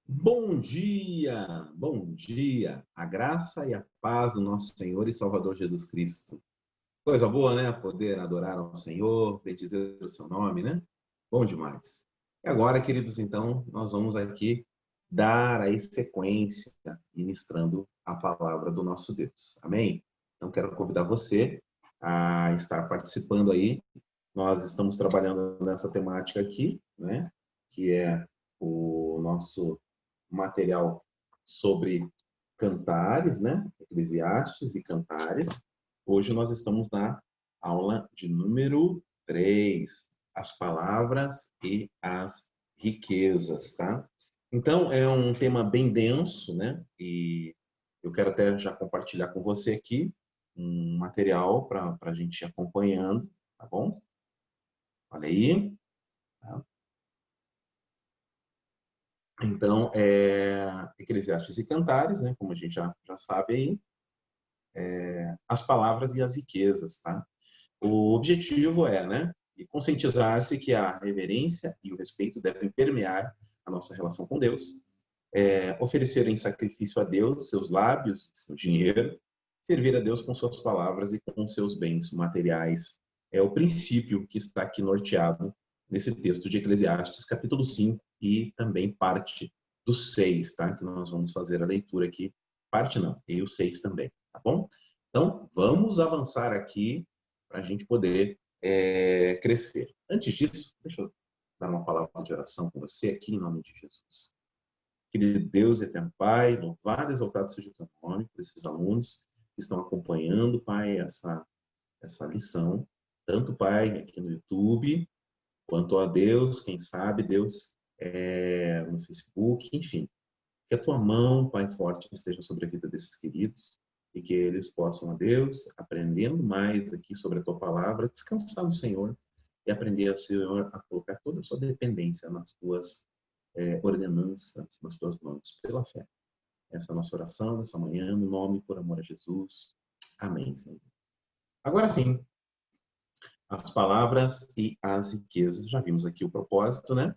Bom dia, a graça e a paz do nosso Senhor e Salvador Jesus Cristo. Coisa boa, né? Poder adorar ao Senhor, bendizer o seu nome, né? Bom demais. E agora, queridos, então, nós vamos aqui dar aí sequência, ministrando a palavra do nosso Deus. Amém? Então, quero convidar você a estar participando aí. Nós estamos trabalhando nessa temática aqui, né? Que é o nosso material sobre cantares, né? Eclesiastes e cantares. Hoje nós estamos na aula de número 3, as palavras e as riquezas, tá? Então, é um tema bem denso, né? E eu quero até já compartilhar com você aqui um material para a gente ir acompanhando, tá bom? Olha aí. Tá? Então, Eclesiastes e Cantares, né? Como a gente já sabe aí, as palavras e as riquezas, tá? O objetivo é, né? E conscientizar-se que a reverência e o respeito devem permear a nossa relação com Deus, oferecer em sacrifício a Deus seus lábios, seu dinheiro, servir a Deus com suas palavras e com seus bens materiais. É o princípio que está aqui norteado nesse texto de Eclesiastes, capítulo 5 e também parte do 6, tá? Que nós vamos fazer a leitura aqui. Parte não, e o 6 também, tá bom? Então, vamos avançar aqui para a gente poder crescer. Antes disso, deixa eu dar uma palavra de oração com você aqui, em nome de Jesus. Querido Deus, eterno Pai, louvado e exaltado seja o teu nome por esses alunos que estão acompanhando, Pai, essa lição. Tanto, Pai, aqui no YouTube, quanto a Deus, quem sabe, Deus, no Facebook, enfim. Que a tua mão, Pai, forte esteja sobre a vida desses queridos e que eles possam, a Deus, aprendendo mais aqui sobre a tua palavra, descansar no Senhor e aprender, Senhor, a colocar toda a sua dependência nas tuas ordenanças, nas tuas mãos, pela fé. Essa é a nossa oração nessa manhã, no nome e por amor a Jesus. Amém, Senhor. Agora sim, as palavras e as riquezas. Já vimos aqui o propósito, né?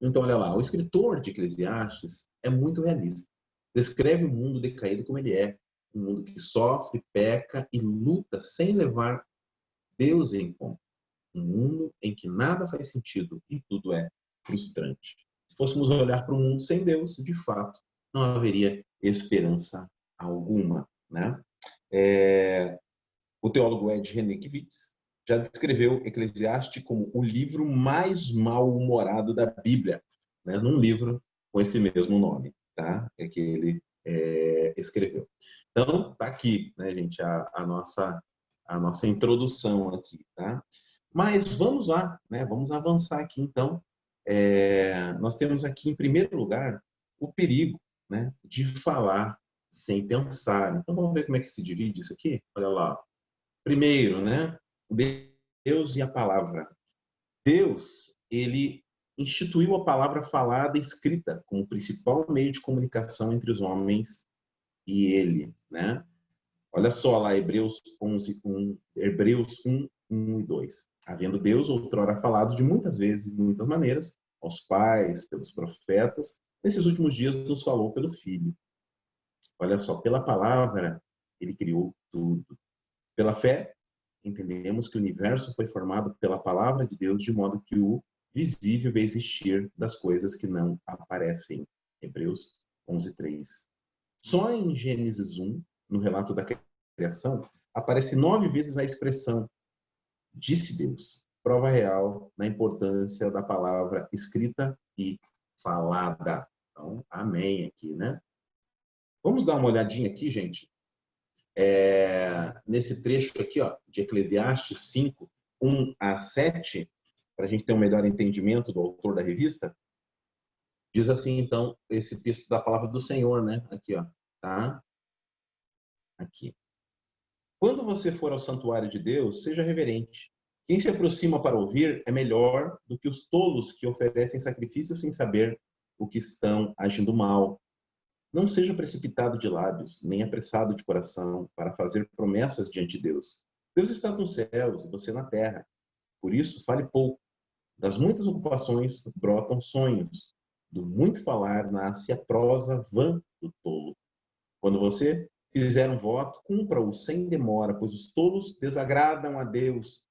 Então, olha lá, o escritor de Eclesiastes é muito realista. Descreve o mundo decaído como ele é, um mundo que sofre, peca e luta sem levar Deus em conta. Um mundo em que nada faz sentido e tudo é frustrante. Se fôssemos olhar para o mundo sem Deus, de fato, não haveria esperança alguma, né? O teólogo Ed Renekiewicz já descreveu Eclesiastes como o livro mais mal-humorado da Bíblia, né? Num livro com esse mesmo nome, tá? Que ele escreveu. Então, tá aqui, né, gente, a nossa introdução aqui, tá? Mas vamos lá, né? Vamos avançar aqui, então. Nós temos aqui, em primeiro lugar, o perigo, né, de falar sem pensar. Então, vamos ver como é que se divide isso aqui? Olha lá. Primeiro, né? Deus e a palavra. Deus, ele instituiu a palavra falada e escrita como principal meio de comunicação entre os homens e ele, né? Olha só lá, Hebreus 11, 1 e 2. Havendo Deus outrora falado de muitas vezes e de muitas maneiras aos pais, pelos profetas, nesses últimos dias nos falou pelo Filho. Olha só, pela palavra ele criou tudo. Pela fé, entendemos que o universo foi formado pela palavra de Deus, de modo que o visível veio existir das coisas que não aparecem. Hebreus 11:3. Só em Gênesis 1, no relato da criação, aparece 9 vezes a expressão disse Deus. Prova real na importância da palavra escrita e falada. Então, amém aqui, né? Vamos dar uma olhadinha aqui, gente, nesse trecho aqui, ó, de Eclesiastes 5, 1 a 7, para a gente ter um melhor entendimento do autor da revista. Diz assim, então, esse texto da palavra do Senhor, né? Aqui, ó, tá? Aqui. Quando você for ao santuário de Deus, seja reverente. Quem se aproxima para ouvir é melhor do que os tolos que oferecem sacrifício sem saber o que estão agindo mal. Não seja precipitado de lábios, nem apressado de coração, para fazer promessas diante de Deus. Deus está nos céus e você na terra. Por isso, fale pouco. Das muitas ocupações brotam sonhos. Do muito falar nasce a prosa vã do tolo. Quando você fizer um voto, cumpra-o sem demora, pois os tolos desagradam a Deus.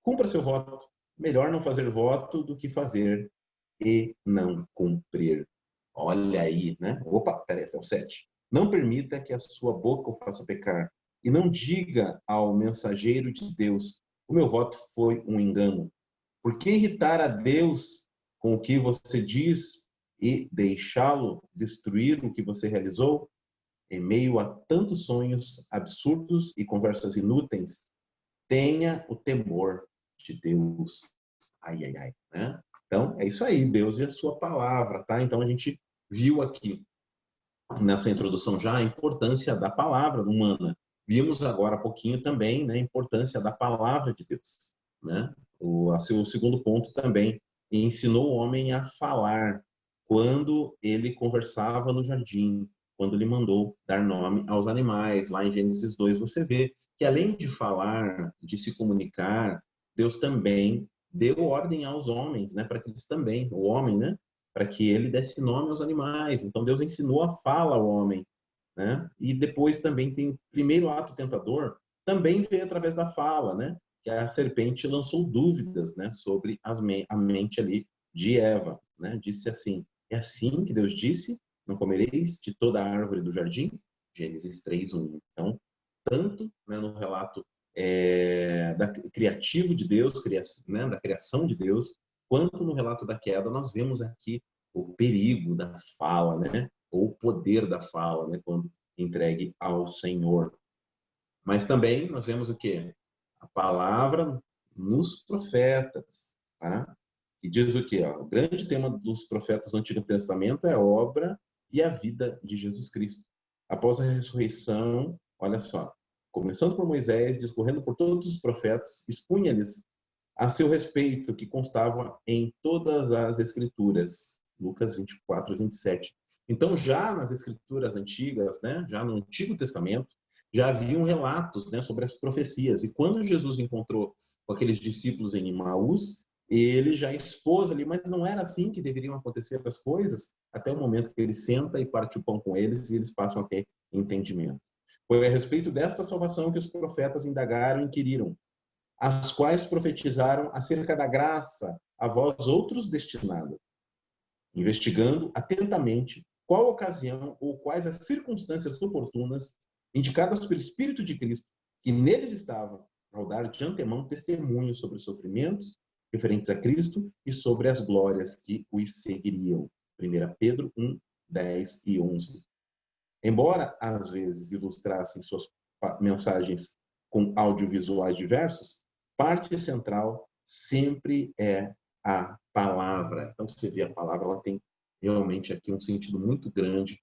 Cumpra seu voto. Melhor não fazer voto do que fazer e não cumprir. Olha aí, né? Opa, peraí, até o 7. Não permita que a sua boca o faça pecar. E não diga ao mensageiro de Deus: o meu voto foi um engano. Por que irritar a Deus com o que você diz e deixá-lo destruir o que você realizou? Em meio a tantos sonhos absurdos e conversas inúteis, tenha o temor de Deus. Ai, ai, ai, né? Então, é isso aí, Deus e a sua palavra, tá? Então, a gente viu aqui, nessa introdução já, a importância da palavra humana. Vimos agora há pouquinho também, né, a importância da palavra de Deus, né? O segundo ponto também, ensinou o homem a falar quando ele conversava no jardim, quando ele mandou dar nome aos animais. Lá em Gênesis 2 você vê que além de falar, de se comunicar, Deus também deu ordem aos homens, né, para que eles também, o homem, né, para que ele desse nome aos animais. Então Deus ensinou a fala ao homem, né? E depois também tem o primeiro ato tentador, também veio através da fala, né? Que a serpente lançou dúvidas, né, sobre a mente ali de Eva, né? Disse assim: é assim que Deus disse, não comereis de toda a árvore do jardim? Gênesis 3:1. Então, tanto, né, no relato criativo de Deus, né, da criação de Deus, quanto no relato da queda, nós vemos aqui o perigo da fala, né? Ou o poder da fala, né? Quando entregue ao Senhor. Mas também nós vemos o quê? A palavra nos profetas, tá? E diz o quê? Ó, o grande tema dos profetas do Antigo Testamento é a obra e a vida de Jesus Cristo. Após a ressurreição, olha só, começando por Moisés, discorrendo por todos os profetas, expunha-lhes a seu respeito que constava em todas as escrituras. Lucas 24:27. Então, já nas escrituras antigas, né, já no Antigo Testamento, já haviam relatos, né, sobre as profecias. E quando Jesus encontrou com aqueles discípulos em Emaús, ele já expôs ali, mas não era assim que deveriam acontecer as coisas, até o momento que ele senta e parte o pão com eles e eles passam a ter entendimento. Foi a respeito desta salvação que os profetas indagaram e inquiriram, as quais profetizaram acerca da graça a vós outros destinada, investigando atentamente qual ocasião ou quais as circunstâncias oportunas indicadas pelo Espírito de Cristo que neles estavam, ao dar de antemão testemunho sobre os sofrimentos referentes a Cristo e sobre as glórias que os seguiriam. 1 Pedro 1, 10 e 11. Embora, às vezes, ilustrassem suas mensagens com audiovisuais diversos, parte central sempre é a palavra. Então, você vê a palavra, ela tem realmente aqui um sentido muito grande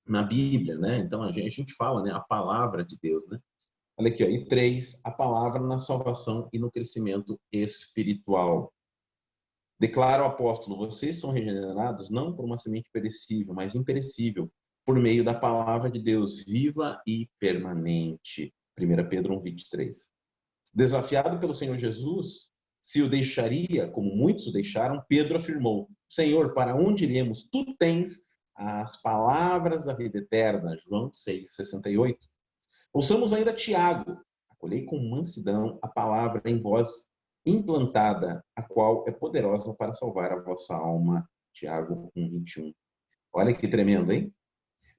na Bíblia, né? Então, a gente fala, né, a palavra de Deus, né? Olha aqui, ó, e 3, a palavra na salvação e no crescimento espiritual. Declara o apóstolo: vocês são regenerados não por uma semente perecível, mas imperecível, por meio da palavra de Deus viva e permanente. 1 Pedro 1:23. Desafiado pelo Senhor Jesus, se o deixaria, como muitos o deixaram, Pedro afirmou: Senhor, para onde iremos? Tu tens as palavras da vida eterna. João 6:68. Ouçamos ainda Tiago: acolhei com mansidão a palavra em vós implantada, a qual é poderosa para salvar a vossa alma. Tiago 1:21. Olha que tremendo, hein?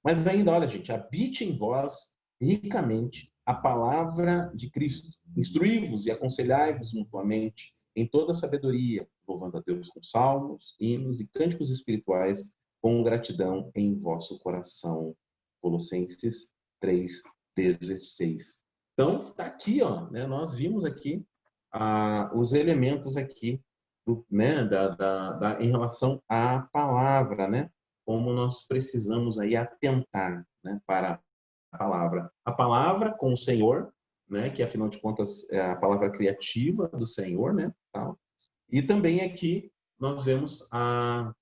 Mas ainda, olha, gente, habite em vós ricamente a palavra de Cristo. Instruí-vos e aconselhai-vos mutuamente em toda sabedoria, louvando a Deus com salmos, hinos e cânticos espirituais, com gratidão em vosso coração. Colossenses 3:16. Então, tá aqui, ó, né? Nós vimos aqui os elementos aqui né, em relação à palavra, né? Como nós precisamos aí atentar, né, para a palavra com o Senhor, né, que afinal de contas é a palavra criativa do Senhor, né, tal. E também aqui nós vemos a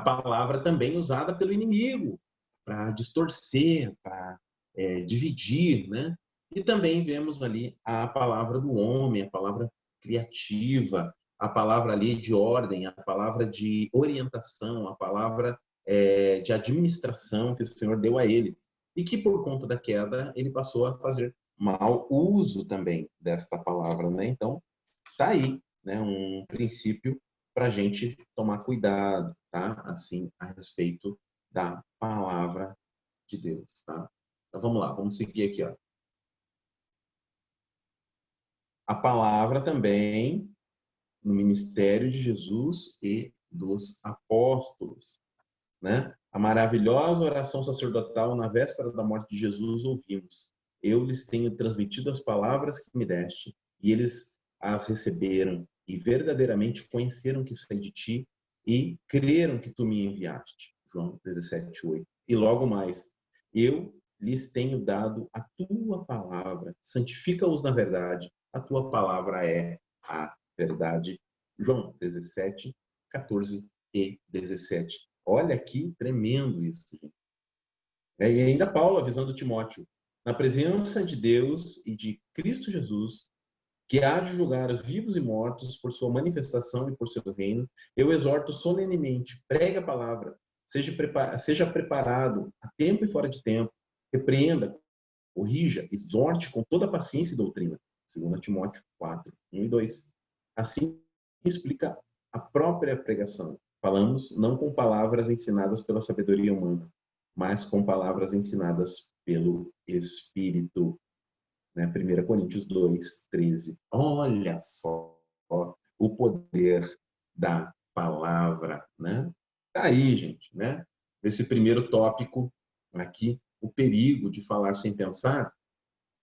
palavra também usada pelo inimigo para distorcer, para dividir, né? E também vemos ali a palavra do homem, a palavra criativa, a palavra ali de ordem, a palavra de orientação, a palavra de administração que o Senhor deu a ele. E que, por conta da queda, ele passou a fazer mau uso também desta palavra, né? Então, tá aí, né? Um princípio para a gente tomar cuidado, tá? Assim, a respeito da palavra de Deus, tá? Então, vamos lá, vamos seguir aqui, ó. A palavra também no ministério de Jesus e dos apóstolos, né? A maravilhosa oração sacerdotal na véspera da morte de Jesus ouvimos. Eu lhes tenho transmitido as palavras que me deste, e eles as receberam e verdadeiramente conheceram que saí de ti e creram que tu me enviaste. João 17:8. E logo mais, eu lhes tenho dado a tua palavra, santifica-os na verdade, a tua palavra é a verdade. João 17:14 e 17. Olha que tremendo isso, gente. E ainda Paulo avisando Timóteo, na presença de Deus e de Cristo Jesus, que há de julgar os vivos e mortos por sua manifestação e por seu reino, eu exorto solenemente, pregue a palavra, seja preparado a tempo e fora de tempo, repreenda, corrija, exorte com toda paciência e doutrina. 2 Timóteo 4:1 e 2. Assim explica a própria pregação. Falamos não com palavras ensinadas pela sabedoria humana, mas com palavras ensinadas pelo Espírito. Né? 1 Coríntios 2:13. Olha só o poder da palavra, né? Tá aí, gente, né? Esse primeiro tópico aqui, o perigo de falar sem pensar,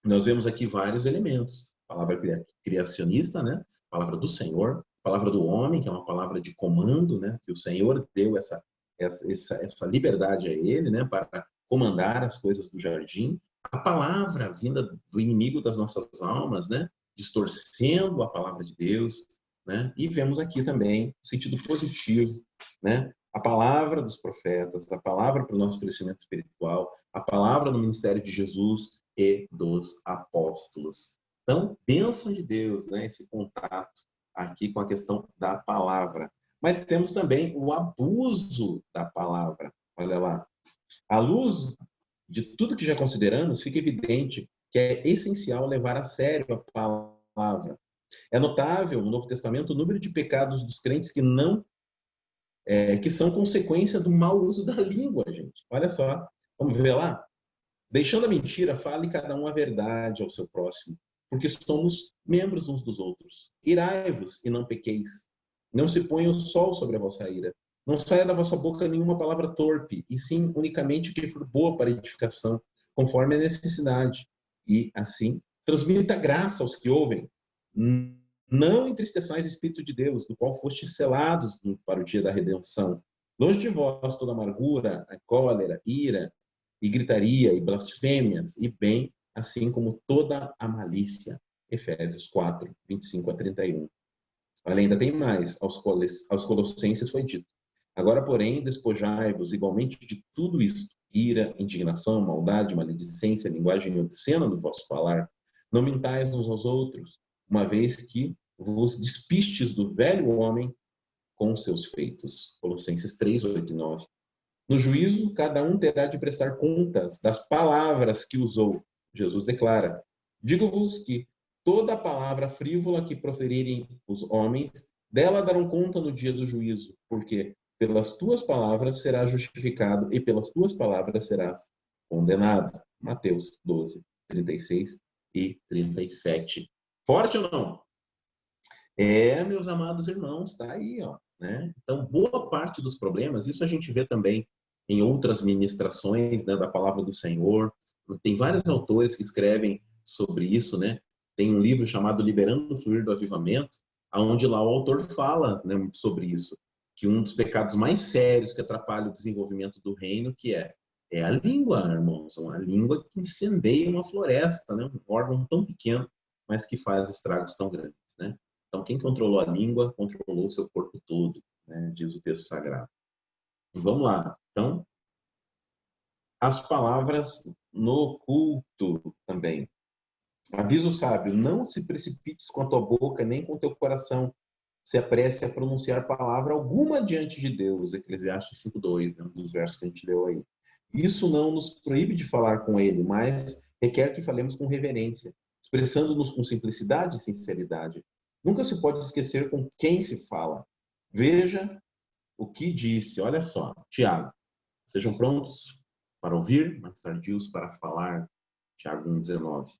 nós vemos aqui vários elementos. Palavra criacionista, né? Palavra do Senhor, palavra do homem, que é uma palavra de comando, né? Que o Senhor deu essa liberdade a ele, né? Para comandar as coisas do jardim. A palavra vinda do inimigo das nossas almas, né? Distorcendo a palavra de Deus, né? E vemos aqui também o sentido positivo, né? A palavra dos profetas, a palavra para o nosso crescimento espiritual, a palavra no ministério de Jesus e dos apóstolos. Então, bênção de Deus, né? Esse contato aqui com a questão da palavra. Mas temos também o abuso da palavra. Olha lá. À luz de tudo que já consideramos, fica evidente que é essencial levar a sério a palavra. É notável no Novo Testamento o número de pecados dos crentes que são consequência do mau uso da língua, gente. Olha só, vamos ver lá? Deixando a mentira, fale cada um a verdade ao seu próximo, porque somos membros uns dos outros. Irai-vos e não pequeis. Não se ponha o sol sobre a vossa ira. Não saia da vossa boca nenhuma palavra torpe, e sim unicamente o que for boa para edificação, conforme a necessidade. E, assim, transmita graça aos que ouvem. Não entristeçais o Espírito de Deus, do qual fostes selados para o dia da redenção. Longe de vós toda amargura, a cólera, ira, e gritaria, e blasfêmias, e bem, assim como toda a malícia. Efésios 4:25 a 31. Olha, ainda tem mais. Aos Colossenses foi dito: agora, porém, despojai-vos igualmente de tudo isto: ira, indignação, maldade, maledicência, linguagem obscena do vosso falar. Não mintais uns aos outros, uma vez que vos despistes do velho homem com seus feitos. Colossenses 3:8 e 9. No juízo, cada um terá de prestar contas das palavras que usou. Jesus declara: digo-vos que toda palavra frívola que proferirem os homens, dela darão conta no dia do juízo, porque pelas tuas palavras serás justificado e pelas tuas palavras serás condenado. Mateus 12:36 e 37. Forte ou não? Meus amados irmãos, tá aí, ó, né? Então, boa parte dos problemas, isso a gente vê também em outras ministrações, né, da palavra do Senhor. Tem vários autores que escrevem sobre isso, né? Tem um livro chamado Liberando o Fluir do Avivamento, onde lá o autor fala, né, sobre isso, que um dos pecados mais sérios que atrapalha o desenvolvimento do reino, que é a língua, irmãos, uma língua que incendeia uma floresta, né? Um órgão tão pequeno, mas que faz estragos tão grandes, né? Então, quem controlou a língua, controlou o seu corpo todo, né? Diz o texto sagrado. E vamos lá. Então, as palavras no culto também. Aviso sábio: não se precipites com a tua boca, nem com o teu coração, se apresse a pronunciar palavra alguma diante de Deus, Eclesiastes 5:2, né, um dos versos que a gente leu aí. Isso não nos proíbe de falar com ele, mas requer que falemos com reverência, expressando-nos com simplicidade e sinceridade. Nunca se pode esquecer com quem se fala. Veja o que disse, olha só, Tiago. Sejam prontos para ouvir, mas tardios para falar, Tiago 1:19.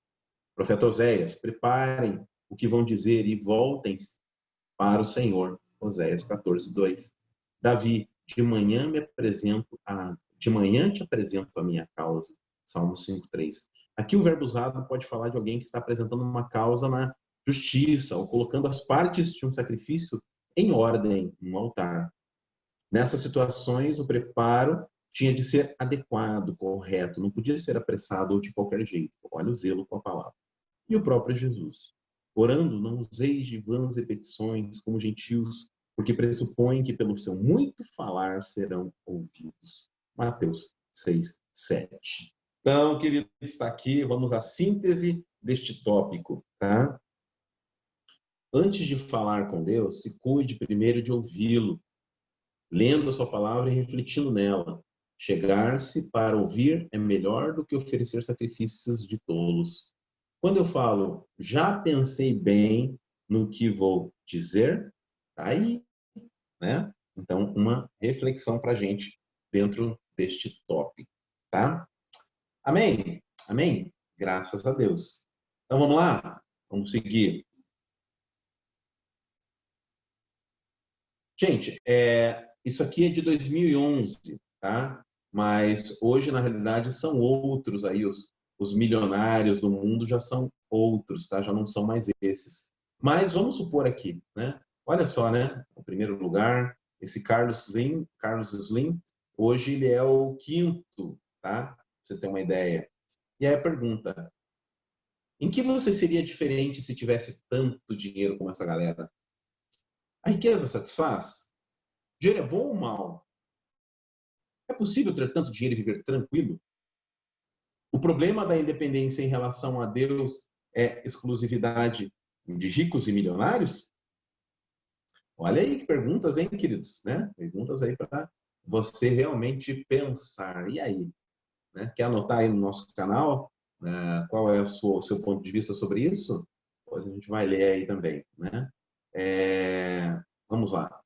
Profeta Oséias, preparem o que vão dizer e voltem para o Senhor, Oséias 14:2. Davi, de manhã te apresento a minha causa, Salmo 5:3. Aqui o verbo usado pode falar de alguém que está apresentando uma causa na justiça, ou colocando as partes de um sacrifício em ordem, no altar. Nessas situações, o preparo tinha de ser adequado, correto, não podia ser apressado ou de qualquer jeito. Olha o zelo com a palavra. E o próprio Jesus. Orando, não useis de vãs repetições como gentios, porque pressupõem que pelo seu muito falar serão ouvidos. Mateus 6:7. Então, querido, está aqui, vamos à síntese deste tópico, tá? Antes de falar com Deus, se cuide primeiro de ouvi-lo, lendo a sua palavra e refletindo nela. Chegar-se para ouvir é melhor do que oferecer sacrifícios de tolos. Quando eu falo, já pensei bem no que vou dizer, tá aí, né? Então, uma reflexão para a gente dentro deste tópico, tá? Amém? Amém? Graças a Deus. Então, vamos lá? Vamos seguir. Gente, isso aqui é de 2011, tá? Mas hoje, na realidade, são outros aí, os milionários do mundo já são outros, tá? Já não são mais esses. Mas vamos supor aqui, né? Olha só, né? O primeiro lugar, esse Carlos Slim, hoje ele é o quinto, tá? Pra você ter uma ideia. E aí a pergunta, em que você seria diferente se tivesse tanto dinheiro como essa galera? A riqueza satisfaz? Dinheiro é bom ou mal? É possível ter tanto dinheiro e viver tranquilo? O problema da independência em relação a Deus é exclusividade de ricos e milionários? Olha aí que perguntas, hein, queridos? Né? Perguntas aí para você realmente pensar. E aí? Né? Quer anotar aí no nosso canal? Qual é o seu ponto de vista sobre isso? Depois a gente vai ler aí também. Né? Vamos lá.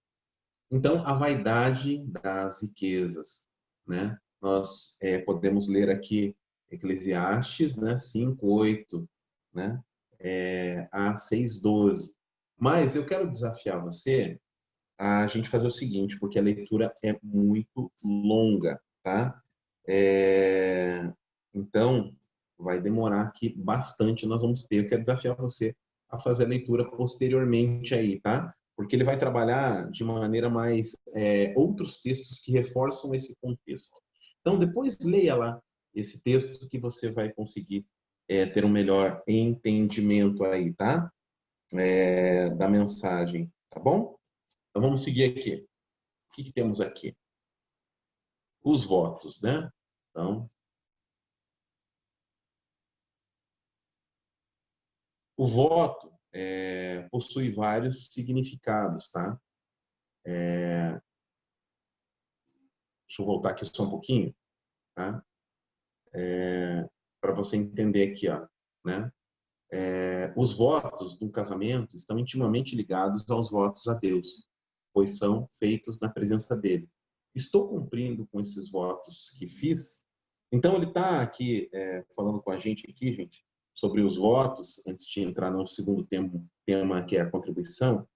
Então, a vaidade das riquezas, né? Nós podemos ler aqui Eclesiastes, né? 5:8, né? A 6:12. Mas eu quero desafiar você a gente fazer o seguinte, porque a leitura é muito longa, tá? Então, vai demorar aqui bastante, nós vamos ter. Eu quero desafiar você a fazer a leitura posteriormente aí, tá? Porque ele vai trabalhar de maneira mais outros textos que reforçam esse contexto. Então, depois leia lá esse texto que você vai conseguir ter um melhor entendimento aí, tá? Da mensagem, tá bom? Então, vamos seguir aqui. O que temos aqui? Os votos, né? Então, o voto possui vários significados, tá? Deixa eu voltar aqui só um pouquinho, tá? Para você entender aqui, ó, né? Os votos do casamento estão intimamente ligados aos votos a Deus, pois são feitos na presença dele. Estou cumprindo com esses votos que fiz? Então ele está aqui falando com a gente aqui, gente, sobre os votos, antes de entrar no segundo tema que é a contribuição.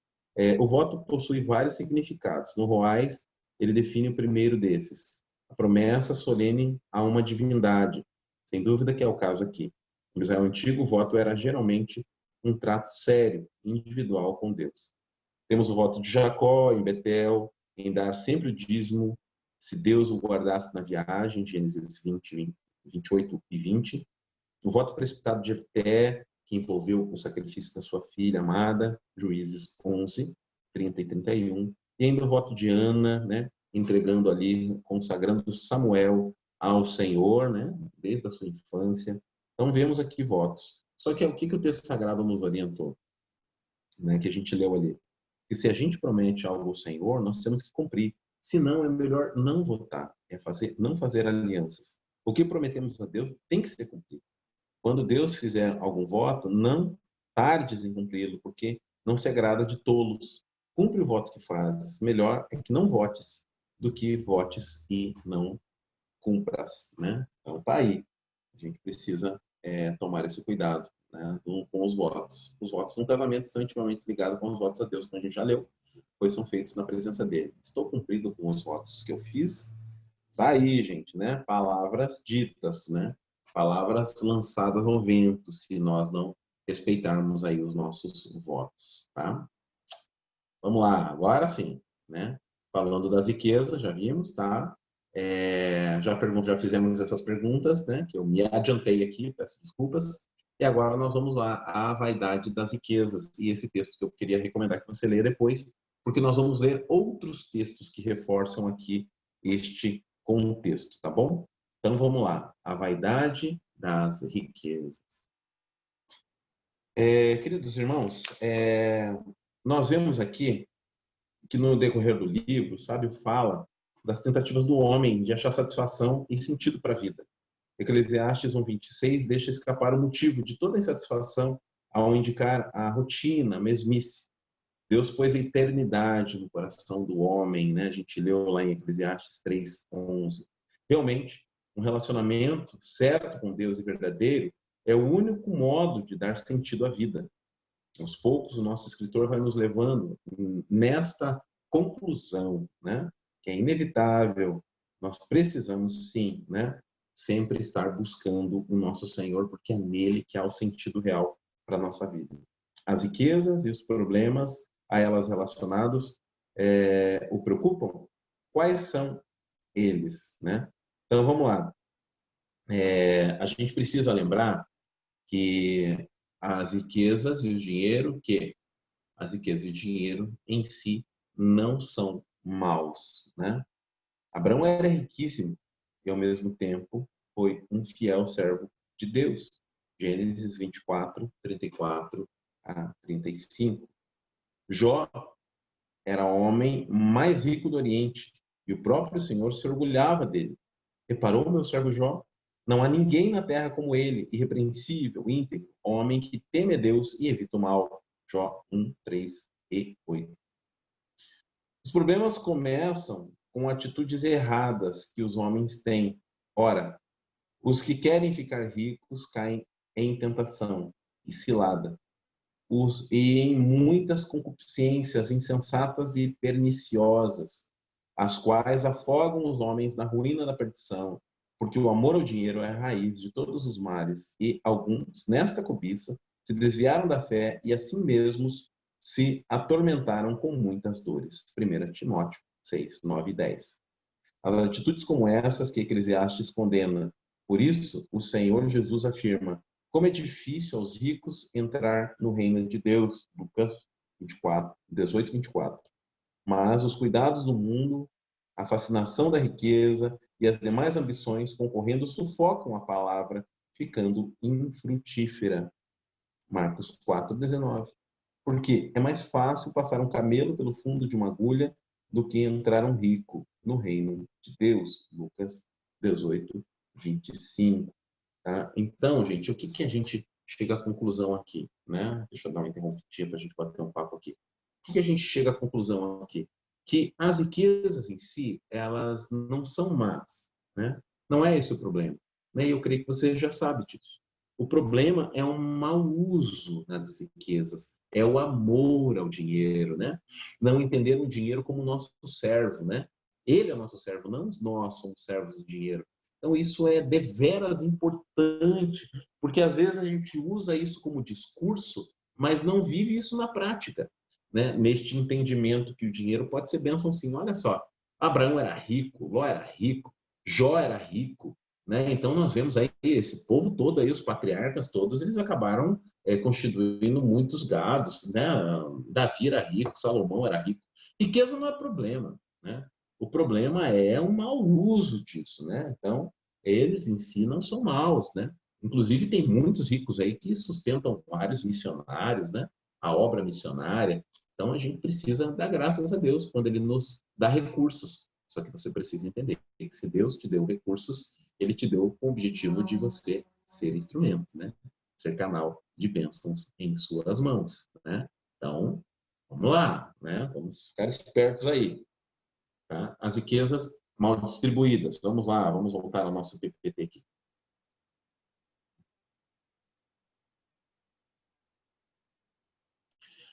O voto possui vários significados. No Roais, ele define o primeiro desses, a promessa solene a uma divindade. Sem dúvida que é o caso aqui. No Israel Antigo, o voto era geralmente um trato sério, individual com Deus. Temos o voto de Jacó em Betel, em dar sempre o dízimo, se Deus o guardasse na viagem, Gênesis 28 e 20. O voto precipitado de Jefté, que envolveu o sacrifício da sua filha amada, Juízes 11, 30 e 31. E ainda o voto de Ana, né, entregando ali, consagrando Samuel ao Senhor, né, desde a sua infância. Então, vemos aqui votos. Só que o que o texto sagrado nos orientou, né, que a gente leu ali? que se a gente promete algo ao Senhor, nós temos que cumprir. Se não, é melhor não votar, não fazer alianças. O que prometemos a Deus tem que ser cumprido. Quando Deus fizer algum voto, não tardes em cumpri-lo, porque não se agrada de tolos. Cumpre o voto que fazes. Melhor é que não votes do que votes e não cumpras, né? Então tá aí. A gente precisa tomar esse cuidado, né, com os votos. Os votos no casamento estão intimamente ligados com os votos a Deus, como a gente já leu, pois são feitos na presença dele. Estou cumprido com os votos que eu fiz. Tá aí, gente, né? Palavras ditas, né? Palavras lançadas ao vento, se nós não respeitarmos aí os nossos votos, tá? Vamos lá, agora sim, né? Falando das riquezas, já vimos, tá? Já fizemos essas perguntas, né? Que eu me adiantei aqui, peço desculpas. E agora nós vamos lá, a vaidade das riquezas. E esse texto que eu queria recomendar que você leia depois, porque nós vamos ler outros textos que reforçam aqui este contexto, tá bom? Então vamos lá, a vaidade das riquezas. Queridos irmãos, nós vemos aqui que no decorrer do livro, sabe, fala das tentativas do homem de achar satisfação e sentido para a vida. Eclesiastes 1:26 deixa escapar o motivo de toda insatisfação ao indicar a rotina, a mesmice. Deus pôs a eternidade no coração do homem, né? A gente leu lá em Eclesiastes 3:11. Realmente, um relacionamento certo com Deus e verdadeiro é o único modo de dar sentido à vida. Aos poucos, o nosso escritor vai nos levando nesta conclusão, né? Que é inevitável. Nós precisamos, sim, né? Sempre estar buscando o nosso Senhor, porque é nele que há o sentido real para a nossa vida. As riquezas e os problemas a elas relacionados o preocupam? Quais são eles, né? Então, vamos lá. A gente precisa lembrar que as riquezas e o dinheiro, as riquezas e o dinheiro em si não são maus, né? Abraão era riquíssimo e ao mesmo tempo foi um fiel servo de Deus. Gênesis 24, 34 a 35. Jó era o homem mais rico do Oriente e o próprio Senhor se orgulhava dele. Reparou, meu servo Jó? Não há ninguém na terra como ele, irrepreensível, íntegro, homem que teme a Deus e evita o mal. Jó 1, 3 e 8. Os problemas começam com atitudes erradas que os homens têm. Ora, os que querem ficar ricos caem em tentação e cilada, e em muitas concupiscências insensatas e perniciosas, as quais afogam os homens na ruína da perdição, porque o amor ao dinheiro é a raiz de todos os males, e alguns, nesta cobiça, se desviaram da fé e assim mesmos se atormentaram com muitas dores. 1 Timóteo 6, 9 e 10. As atitudes como essas que Eclesiastes condena. Por isso, o Senhor Jesus afirma: como é difícil aos ricos entrar no reino de Deus. Lucas 24, 18 e 24. Mas os cuidados do mundo, a fascinação da riqueza e as demais ambições concorrendo sufocam a palavra, ficando infrutífera. Marcos 4, 19. Porque é mais fácil passar um camelo pelo fundo de uma agulha do que entrar um rico no reino de Deus. Lucas 18, 25. Tá? Então, gente, o que a gente chega à conclusão aqui? Né? Deixa eu dar uma interrompidinha para a gente bater um papo aqui. O que a gente chega à conclusão aqui? Que as riquezas em si, elas não são más. Né? Não é esse o problema. Né? E eu creio que você já sabe disso. O problema é um mau uso, né, das riquezas. É o amor ao dinheiro, né? Não entender o dinheiro como nosso servo, né? Ele é o nosso servo, não nós somos servos do dinheiro. Então, isso é deveras importante, porque às vezes a gente usa isso como discurso, mas não vive isso na prática, né? Neste entendimento que o dinheiro pode ser bênção, sim. Olha só, Abraão era rico, Ló era rico, Jó era rico, né? Então, nós vemos aí esse povo todo, aí, os patriarcas todos, eles acabaram constituindo muitos gados, né? Davi era rico, Salomão era rico. Riqueza não é problema, né? O problema é o mau uso disso, né? Então, eles em si não são maus, né? Inclusive, tem muitos ricos aí que sustentam vários missionários, né? a obra missionária. Então, a gente precisa dar graças a Deus quando Ele nos dá recursos. Só que você precisa entender que se Deus te deu recursos, Ele te deu com o objetivo de você ser instrumento, né? Ser canal de bênçãos em suas mãos, né? Então, vamos lá, né? Vamos ficar espertos aí, tá? As riquezas mal distribuídas. Vamos lá, vamos voltar ao nosso PPT aqui.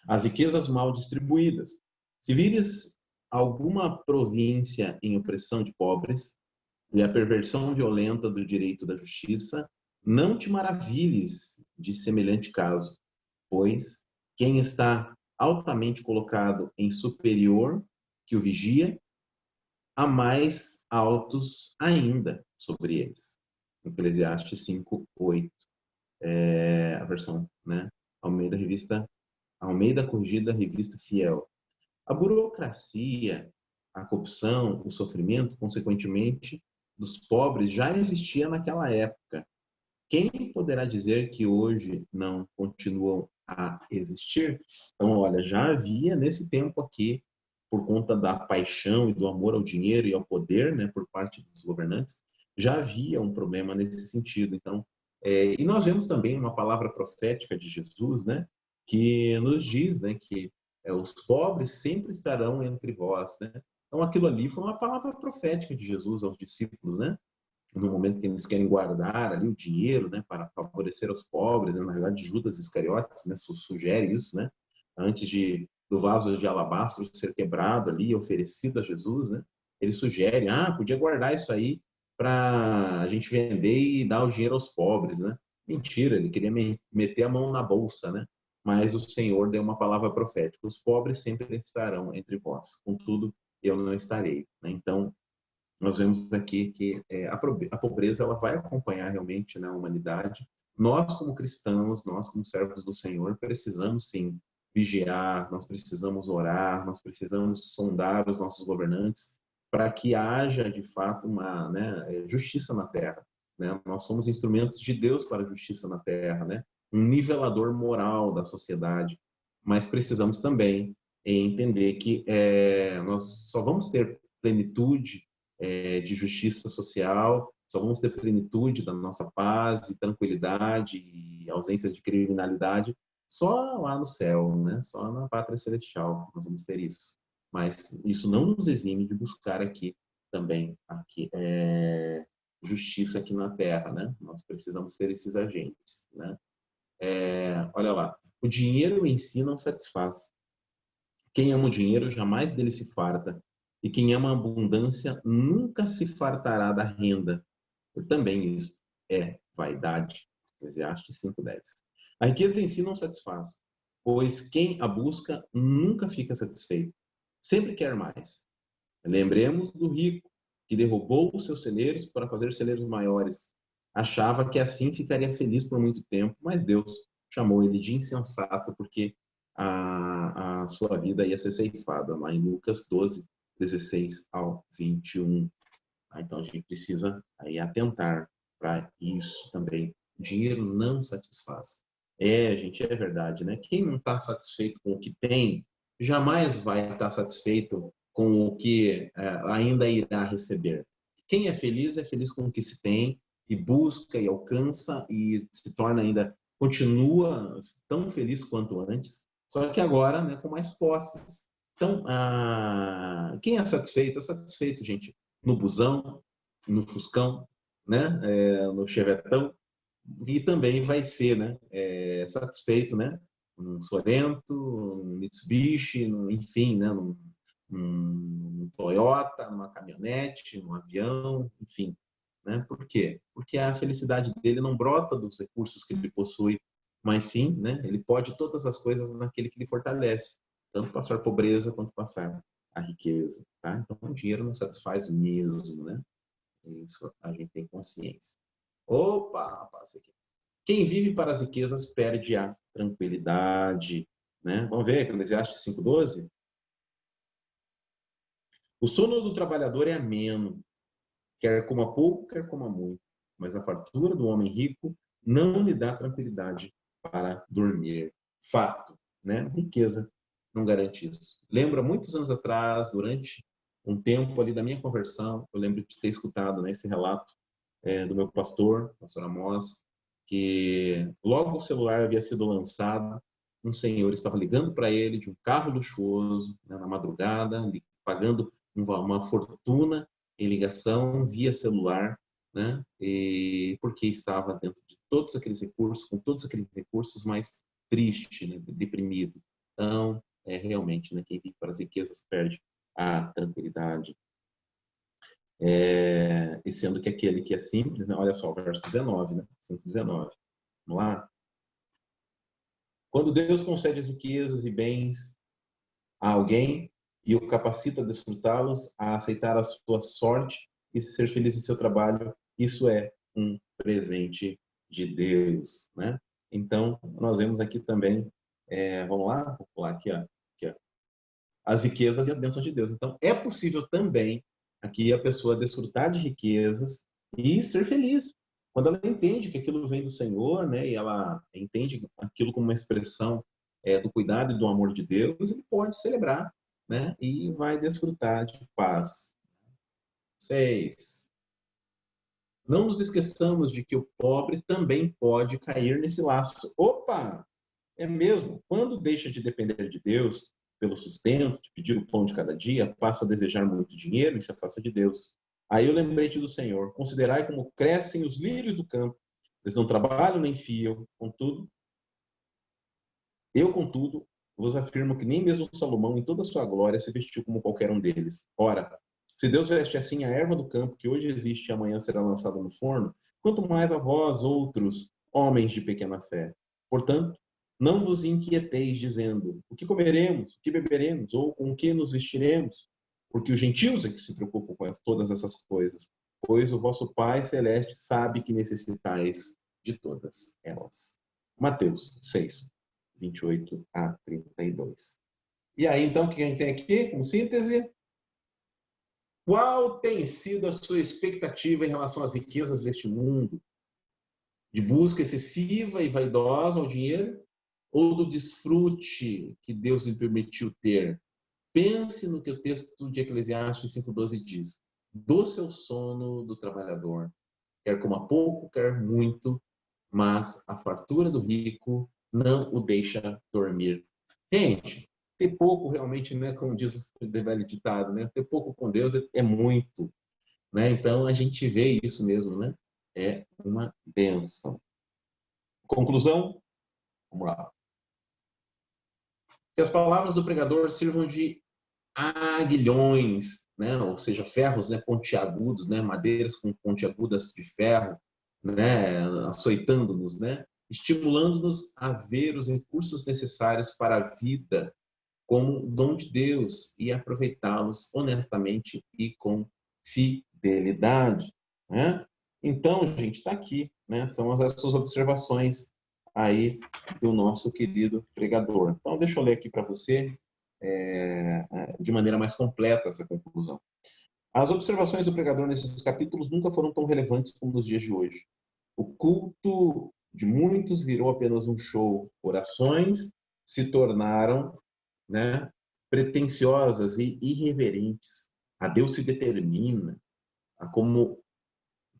As riquezas mal distribuídas. Se vires alguma província em opressão de pobres e a perversão violenta do direito da justiça, não te maravilhes de semelhante caso, pois quem está altamente colocado em superior que o vigia, há mais altos ainda sobre eles. Eclesiastes 5:8, a versão, né? Almeida Corrigida, Revista Fiel. A burocracia, a corrupção, o sofrimento, consequentemente, dos pobres já existia naquela época. Quem poderá dizer que hoje não continuam a existir? Então, olha, já havia nesse tempo aqui, por conta da paixão e do amor ao dinheiro e ao poder, né, por parte dos governantes, já havia um problema nesse sentido. Então, e nós vemos também uma palavra profética de Jesus, né, que nos diz, né, que os pobres sempre estarão entre vós, né? Então, aquilo ali foi uma palavra profética de Jesus aos discípulos, né? No momento que eles querem guardar ali o dinheiro, né, para favorecer os pobres, né? Na verdade, Judas Iscariotes, né, sugere isso, né, antes do vaso de alabastro ser quebrado ali, oferecido a Jesus, né, ele sugere, podia guardar isso aí para a gente vender e dar o dinheiro aos pobres, né? Mentira, ele queria meter a mão na bolsa, né? Mas o Senhor deu uma palavra profética: os pobres sempre estarão entre vós, contudo eu não estarei, né? Então, nós vemos aqui que a pobreza ela vai acompanhar realmente, né, a humanidade. Nós, como cristãos, nós, como servos do Senhor, precisamos sim vigiar, nós precisamos orar, nós precisamos sondar os nossos governantes para que haja, de fato, uma, né, justiça na terra. Né? Nós somos instrumentos de Deus para a justiça na terra, né? Um nivelador moral da sociedade. Mas precisamos também entender que nós só vamos ter plenitude de justiça social, só vamos ter plenitude da nossa paz e tranquilidade e ausência de criminalidade só lá no céu, né? Só na pátria celestial nós vamos ter isso. Mas isso não nos exime de buscar aqui também justiça aqui na Terra, né? Nós precisamos ser esses agentes, né? Olha lá, o dinheiro em si não satisfaz. Quem ama o dinheiro jamais dele se farta, e quem ama a abundância nunca se fartará da renda. Por também isso é vaidade. Eclesiastes 5:10. A riqueza em si não satisfaz, pois quem a busca nunca fica satisfeito, sempre quer mais. Lembremos do rico, que derrubou os seus celeiros para fazer celeiros maiores. Achava que assim ficaria feliz por muito tempo, mas Deus chamou ele de insensato, porque a sua vida ia ser ceifada, lá em Lucas 12:16-21. Então, a gente precisa aí atentar para isso também. O dinheiro não satisfaz. Gente, é verdade, né? Quem não está satisfeito com o que tem, jamais vai estar satisfeito com o que ainda irá receber. Quem é feliz com o que se tem e busca e alcança e se torna ainda, continua tão feliz quanto antes, só que agora, né, com mais posses. Então, quem é satisfeito? É satisfeito, gente, no busão, no Fuscão, né, no Chevetão, e também vai ser, né, satisfeito, né, num Sorento, num Mitsubishi, enfim, né, num Toyota, numa caminhonete, num avião, enfim, né? Por quê? Porque a felicidade dele não brota dos recursos que ele possui, mas sim, né, ele pode todas as coisas naquele que lhe fortalece, tanto passar pobreza quanto passar a riqueza, tá? Então, o dinheiro não satisfaz mesmo, né? Isso a gente tem consciência. Opa, passa aqui. Quem vive para as riquezas perde a tranquilidade, né? Vamos ver, Eclesiastes 5:12. O sono do trabalhador é ameno, quer coma pouco, quer coma muito, mas a fartura do homem rico não lhe dá tranquilidade para dormir. Fato, né? Riqueza não garante isso. Lembro, há muitos anos atrás, durante um tempo ali da minha conversão, eu lembro de ter escutado, né, esse relato do meu pastor Amós, que logo o celular havia sido lançado, um senhor estava ligando para ele de um carro luxuoso, né, na madrugada, pagando uma fortuna em ligação via celular, né, e porque estava dentro de todos aqueles recursos, com todos aqueles recursos, mais triste, né, deprimido. Então, realmente, né, quem vive para as riquezas perde a tranquilidade. E sendo que aquele que é simples, né, olha só, verso 19, né, 5:19. Vamos lá? Quando Deus concede as riquezas e bens a alguém e o capacita a desfrutá-los, a aceitar a sua sorte e ser feliz em seu trabalho, isso é um presente de Deus, né? Então, nós vemos aqui também, vamos lá? Vou pular aqui, ó, as riquezas e as bênçãos de Deus. Então, é possível também aqui a pessoa desfrutar de riquezas e ser feliz. Quando ela entende que aquilo vem do Senhor, né, e ela entende aquilo como uma expressão do cuidado e do amor de Deus, ele pode celebrar, né, e vai desfrutar de paz. 6. Não nos esqueçamos de que o pobre também pode cair nesse laço. Opa! É mesmo. Quando deixa de depender de Deus pelo sustento, de pedir o pão de cada dia, passa a desejar muito dinheiro e se afasta de Deus. Aí eu lembrei-te do Senhor. Considerai como crescem os lírios do campo. Eles não trabalham nem fiam. Contudo, vos afirmo que nem mesmo Salomão, em toda a sua glória, se vestiu como qualquer um deles. Ora, se Deus veste assim a erva do campo, que hoje existe e amanhã será lançada no forno, quanto mais a vós, outros, homens de pequena fé. Portanto, não vos inquieteis dizendo, o que comeremos, o que beberemos, ou com o que nos vestiremos? Porque os gentios é que se preocupam com todas essas coisas, pois o vosso Pai Celeste sabe que necessitais de todas elas. Mateus 6, 28 a 32. E aí, então, o que a gente tem aqui, como síntese? Qual tem sido a sua expectativa em relação às riquezas deste mundo? De busca excessiva e vaidosa ao dinheiro? Ou do desfrute que Deus lhe permitiu ter? Pense no que o texto de Eclesiastes 5:12 diz. Do seu sono do trabalhador, quer coma pouco, quer muito, mas a fartura do rico não o deixa dormir. Gente, ter pouco realmente, né, como diz o velho ditado, né, ter pouco com Deus é muito, né? Então a gente vê isso mesmo, né? É uma bênção. Conclusão? Vamos lá. Que as palavras do pregador sirvam de aguilhões, né? Ou seja, ferros, né, pontiagudos, né, madeiras com pontiagudas de ferro, né, açoitando-nos, né, estimulando-nos a ver os recursos necessários para a vida como dom de Deus e aproveitá-los honestamente e com fidelidade, né? Então, gente, está aqui, né? São essas observações aí do nosso querido pregador. Então, deixa eu ler aqui para você de maneira mais completa essa conclusão. As observações do pregador nesses capítulos nunca foram tão relevantes como nos dias de hoje. O culto de muitos virou apenas um show. Orações se tornaram, né, pretensiosas e irreverentes. A Deus se determina a como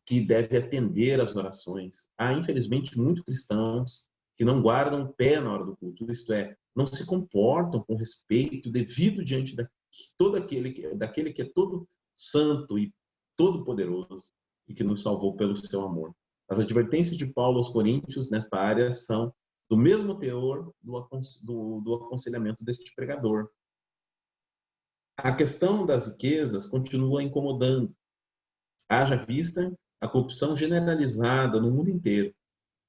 que deve atender às orações. Há, infelizmente, muitos cristãos que não guardam o pé na hora do culto, isto é, não se comportam com respeito devido diante daquele que é todo santo e todo poderoso e que nos salvou pelo seu amor. As advertências de Paulo aos Coríntios nesta área são do mesmo teor do aconselhamento deste pregador. A questão das riquezas continua incomodando. Haja vista a corrupção generalizada no mundo inteiro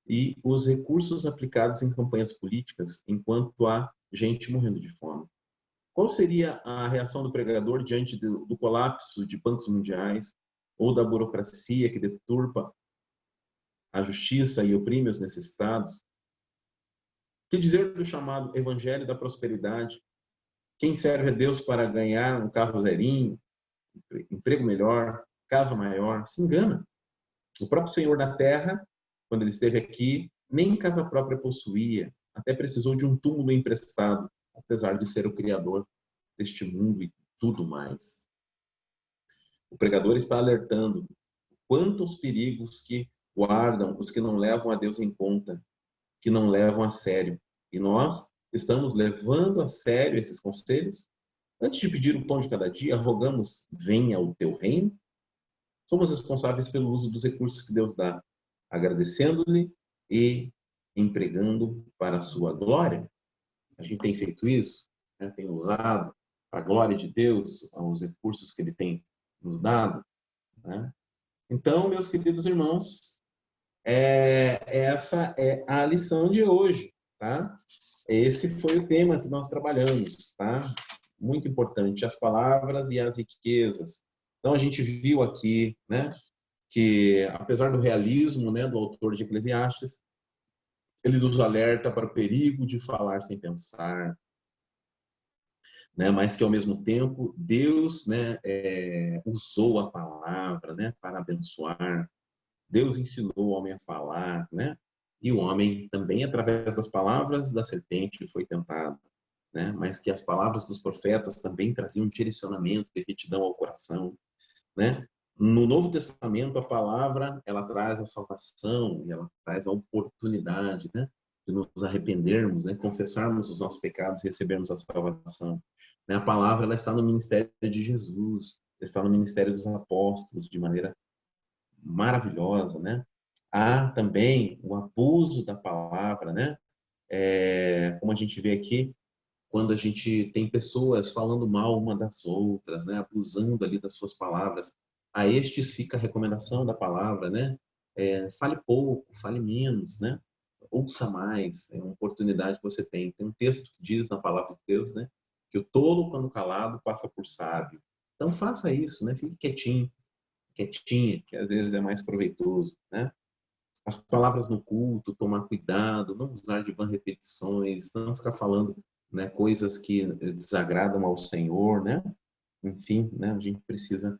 e os recursos aplicados em campanhas políticas enquanto há gente morrendo de fome. Qual seria a reação do pregador diante do colapso de bancos mundiais ou da burocracia que deturpa a justiça e oprime os necessitados? Que dizer do chamado evangelho da prosperidade? Quem serve a Deus para ganhar um carro zerinho, emprego melhor, casa maior, se engana. O próprio Senhor da Terra, quando ele esteve aqui, nem casa própria possuía. até precisou de um túmulo emprestado, apesar de ser o criador deste mundo e tudo mais. O pregador está alertando quantos perigos que guardam os que não levam a Deus em conta, que não levam a sério. E nós estamos levando a sério esses conselhos? Antes de pedir o pão de cada dia, rogamos: venha o teu reino? Somos responsáveis pelo uso dos recursos que Deus dá, agradecendo-lhe e empregando para a sua glória. A gente tem feito isso, né? Tem usado para a glória de Deus os recursos que Ele tem nos dado, né? Então, meus queridos irmãos, essa é a lição de hoje, tá? Esse foi o tema que nós trabalhamos, tá? Muito importante, as palavras e as riquezas. Então, a gente viu aqui, né, que apesar do realismo, né, do autor de Eclesiastes, ele nos alerta para o perigo de falar sem pensar, né, mas que ao mesmo tempo Deus, né, usou a palavra, né, para abençoar. Deus ensinou o homem a falar, né? E o homem também, através das palavras da serpente, foi tentado, né? Mas que as palavras dos profetas também traziam um direcionamento de retidão ao coração, né? No Novo Testamento, a palavra, ela traz a salvação e ela traz a oportunidade, né? De nos arrependermos, né? Confessarmos os nossos pecados e recebermos a salvação. Né? A palavra, ela está no ministério de Jesus, está no ministério dos apóstolos, de maneira maravilhosa, né? Há também o abuso da palavra, né? Como a gente vê aqui, quando a gente tem pessoas falando mal uma das outras, né? Abusando ali das suas palavras, a estes fica a recomendação da palavra, né? Fale pouco, fale menos, né? Ouça mais, é uma oportunidade que você tem. Tem um texto que diz na palavra de Deus, né? Que o tolo, quando calado, passa por sábio. Então faça isso, né? Fique quietinho, quietinha, que às vezes é mais proveitoso, né? As palavras no culto, tomar cuidado, não usar de vã repetições, não ficar falando, né, coisas que desagradam ao Senhor, né? Enfim, né, a gente precisa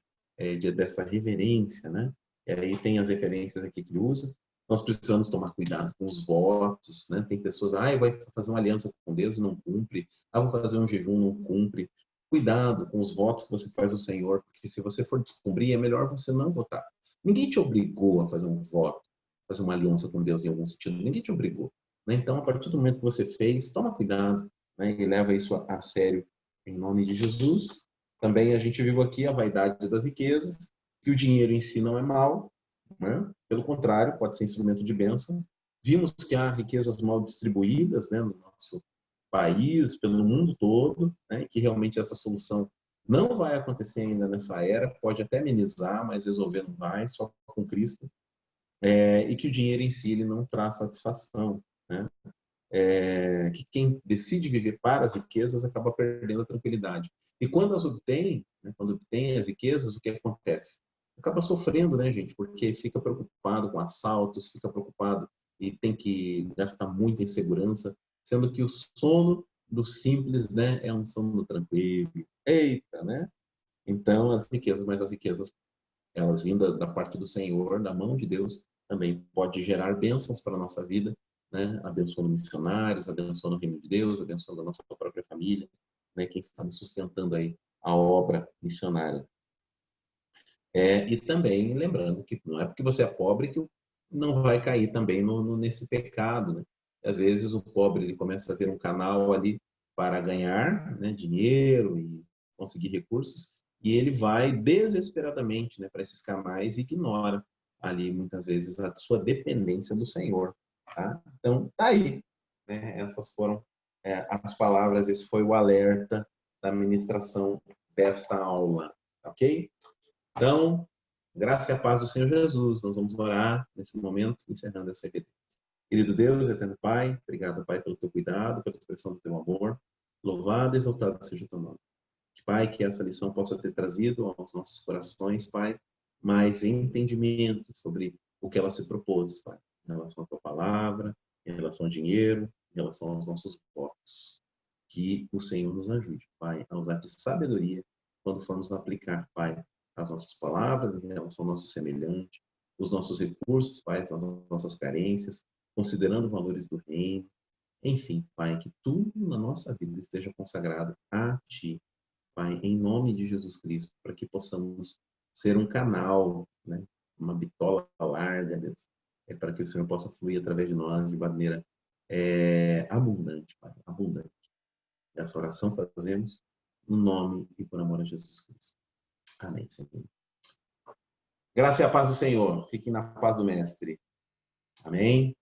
dessa reverência, né? E aí tem as referências aqui que ele usa. Nós precisamos tomar cuidado com os votos, né? Tem pessoas, vai fazer uma aliança com Deus e não cumpre. Vou fazer um jejum, não cumpre. Cuidado com os votos que você faz ao Senhor, porque se você for descobrir, é melhor você não votar. Ninguém te obrigou a fazer um voto, fazer uma aliança com Deus em algum sentido. Ninguém te obrigou, né? Então, a partir do momento que você fez, toma cuidado, né? E leva isso a sério em nome de Jesus. Também a gente viu aqui a vaidade das riquezas, que o dinheiro em si não é mal, né? Pelo contrário, pode ser instrumento de bênção. Vimos que há riquezas mal distribuídas, né, no nosso país, pelo mundo todo, né, que realmente essa solução não vai acontecer ainda nessa era, pode até amenizar, mas resolver não vai, só com Cristo. E que o dinheiro em si ele não traz satisfação, né? Que quem decide viver para as riquezas acaba perdendo a tranquilidade. E quando as obtém, né, quando obtém as riquezas, o que acontece? Acaba sofrendo, né, gente? Porque fica preocupado com assaltos, fica preocupado e tem que gastar muito em segurança, sendo que o sono do simples, né, é um sono tranquilo. Eita, né? Então, as riquezas, mas as riquezas, elas vindo da parte do Senhor, da mão de Deus, também pode gerar bênçãos para a nossa vida, né? Abençoando missionários, abençoando o reino de Deus, abençoando a nossa própria família, né? Quem está sustentando aí a obra missionária. E também lembrando que não é porque você é pobre que não vai cair também nesse pecado, né? Às vezes o pobre ele começa a ter um canal ali para ganhar, né, dinheiro e conseguir recursos, e ele vai desesperadamente, né, para esses canais e ignora ali muitas vezes a sua dependência do Senhor, tá? Então tá aí, né? Essas foram as palavras, esse foi o alerta da ministração desta aula, ok? Então, graça e a paz do Senhor Jesus. Nós vamos orar nesse momento, encerrando essa reunião. Querido Deus, eterno Pai, obrigado, Pai, pelo teu cuidado, pela expressão do teu amor. Louvado e exaltado seja o teu nome. Pai, que essa lição possa ter trazido aos nossos corações, Pai, mais entendimento sobre o que ela se propôs, Pai, em relação à tua palavra, em relação ao dinheiro, em relação aos nossos votos. Que o Senhor nos ajude, Pai, a usar de sabedoria quando formos aplicar, Pai, as nossas palavras em relação ao nosso semelhante, os nossos recursos, Pai, as nossas carências, considerando valores do reino, Enfim, Pai, que tudo na nossa vida esteja consagrado a Ti, Pai, em nome de Jesus Cristo, para que possamos ser um canal, né? Uma bitola larga, Deus, para que o Senhor possa fluir através de nós de maneira abundante, Pai, abundante. Essa oração fazemos no nome e por amor a Jesus Cristo. Amém, Senhor. Graça e a paz do Senhor. Fiquem na paz do Mestre. Amém.